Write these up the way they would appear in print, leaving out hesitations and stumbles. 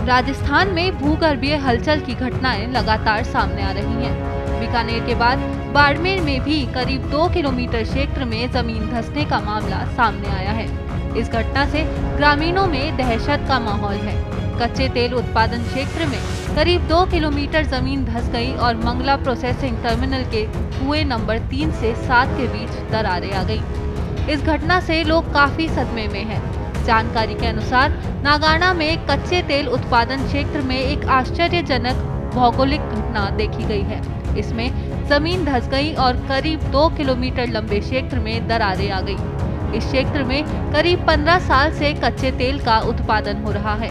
राजस्थान में भूगर्भीय हलचल की घटनाएं लगातार सामने आ रही हैं। बीकानेर के बाद बाड़मेर में भी करीब 2 किलोमीटर क्षेत्र में जमीन धंसने का मामला सामने आया है। इस घटना से ग्रामीणों में दहशत का माहौल है। कच्चे तेल उत्पादन क्षेत्र में करीब 2 किलोमीटर जमीन धंस गई और मंगला प्रोसेसिंग टर्मिनल के कुएं नंबर 3 से 7 के बीच दरारें आ गई। इस घटना से लोग काफी सदमे में हैं। जानकारी के अनुसार नागाना में कच्चे तेल उत्पादन क्षेत्र में एक आश्चर्यजनक भौगोलिक घटना देखी गई है। इसमें जमीन धंस गई और करीब 2 किलोमीटर लंबे क्षेत्र में दरारें आ गई। इस क्षेत्र में करीब 15 साल से कच्चे तेल का उत्पादन हो रहा है।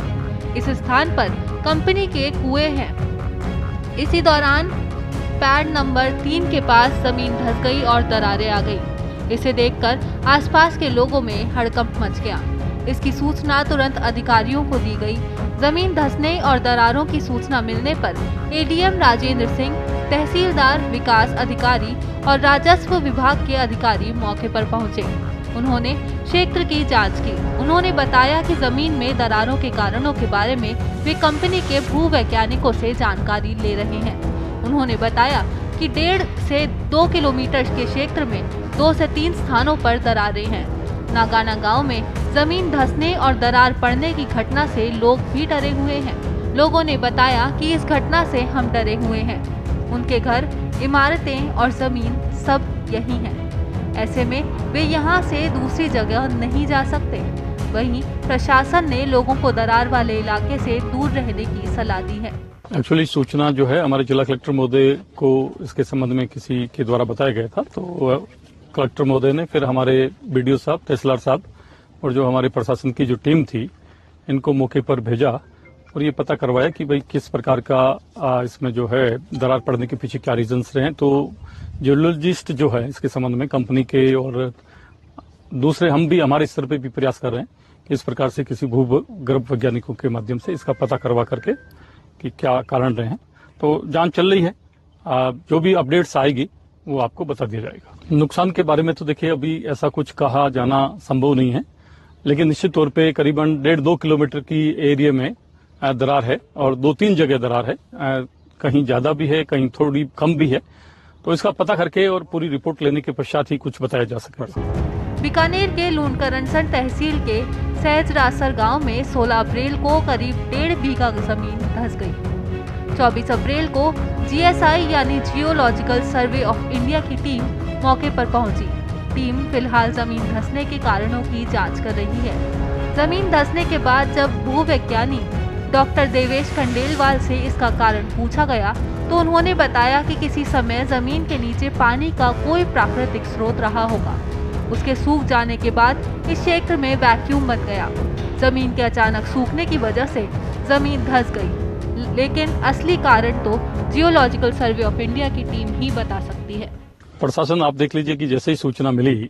इस स्थान पर कंपनी के कुएं हैं। इसी दौरान पैड नंबर 3 के पास जमीन धंस गई और दरारें आ गई। इसे देखकर आसपास के लोगों में हड़कंप मच गया। इसकी सूचना तुरंत अधिकारियों को दी गई। जमीन धंसने और दरारों की सूचना मिलने पर एडीएम राजेंद्र सिंह, तहसीलदार, विकास अधिकारी और राजस्व विभाग के अधिकारी मौके पर पहुंचे। उन्होंने क्षेत्र की जांच की। उन्होंने बताया कि जमीन में दरारों के कारणों के बारे में वे कंपनी के भूवैज्ञानिकों से जानकारी ले रहे हैं। उन्होंने बताया कि 1.5 से 2 किलोमीटर के क्षेत्र में 2 से 3 स्थानों पर दरारें हैं। नागाना गांव में जमीन धंसने और दरार पड़ने की घटना से लोग भी डरे हुए हैं। लोगों ने बताया कि इस घटना से हम डरे हुए हैं। उनके घर, इमारतें और जमीन सब यही हैं। ऐसे में वे यहाँ से दूसरी जगह नहीं जा सकते। वहीं प्रशासन ने लोगों को दरार वाले इलाके से दूर रहने की सलाह दी है। एक्चुअली सूचना जो है हमारे जिला कलेक्टर महोदय को इसके संबंध में किसी के द्वारा बताया गया था, तो कलेक्टर महोदय ने फिर हमारे बीडीओ साहब, तहसीलदार साहब और जो हमारे प्रशासन की जो टीम थी, इनको मौके पर भेजा और ये पता करवाया कि भाई किस प्रकार का इसमें जो है दरार पड़ने के पीछे क्या रीजंस रहे। तो जियोलॉजिस्ट जो है इसके संबंध में कंपनी के और दूसरे हम भी हमारे स्तर पे भी प्रयास कर रहे हैं कि इस प्रकार से किसी भूगर्भ वैज्ञानिकों के माध्यम से इसका पता करवा करके कि क्या कारण रहे हैं। तो जांच चल रही है। जो भी अपडेट्स आएगी वो आपको बता दिया जाएगा। नुकसान के बारे में तो देखिए अभी ऐसा कुछ कहा जाना संभव नहीं है, लेकिन निश्चित तौर पे करीबन 1.5-2 किलोमीटर की एरिया में दरार है और 2-3 जगह दरार है। कहीं ज्यादा भी है, कहीं थोड़ी कम भी है। तो इसका पता करके और पूरी रिपोर्ट लेने के पश्चात ही कुछ बताया जा सकेगा। बीकानेर के लूणकरणसर तहसील के सहजरासर गांव में 16 अप्रैल को करीब 1.5 बीघा जमीन धंस गई। 24 अप्रैल को जीएसआई यानी जियोलॉजिकल सर्वे ऑफ इंडिया की टीम मौके पर पहुंची। टीम फिलहाल जमीन धंसने के कारणों की जांच कर रही है। जमीन धंसने के बाद जब भूवैज्ञानिक डॉक्टर देवेश खंडेलवाल से इसका कारण पूछा गया तो उन्होंने बताया कि किसी समय जमीन के नीचे पानी का कोई प्राकृतिक स्रोत रहा होगा। उसके सूख जाने के बाद इस क्षेत्र में वैक्यूम बन गया। जमीन के अचानक सूखने की वजह से जमीन धंस गई, लेकिन असली कारण तो जियोलॉजिकल सर्वे ऑफ इंडिया की टीम ही बता सकती है। प्रशासन आप देख लीजिए कि जैसे ही सूचना मिली,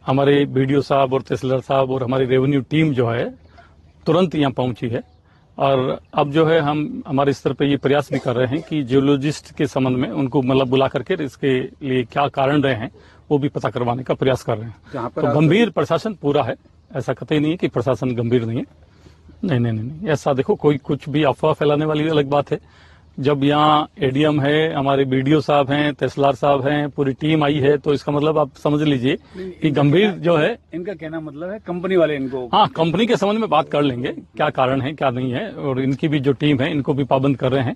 हमारे बीडीओ साहब और तहसीलदार साहब और हमारी रेवेन्यू टीम जो है तुरंत यहाँ पहुंची है। और अब जो है हम हमारे स्तर पे ये प्रयास भी कर रहे हैं कि जियोलॉजिस्ट के संबंध में उनको मतलब बुला करके इसके लिए क्या कारण रहे हैं वो भी पता करवाने का प्रयास कर रहे हैं। तो गंभीर प्रशासन पूरा है, ऐसा कतई नहीं है कि प्रशासन गंभीर नहीं है। नहीं, ऐसा देखो कोई कुछ भी अफवाह फैलाने वाली अलग बात है। जब यहाँ एडीएम है, हमारे बीडीओ साहब हैं, तहसीलदार साहब हैं, पूरी टीम आई है, तो इसका मतलब आप समझ लीजिए कि गंभीर जो है, इनका कहना मतलब है कंपनी वाले इनको, हाँ, कंपनी के संबंध में बात कर लेंगे क्या कारण है क्या नहीं है, और इनकी भी जो टीम है इनको भी पाबंद कर रहे हैं।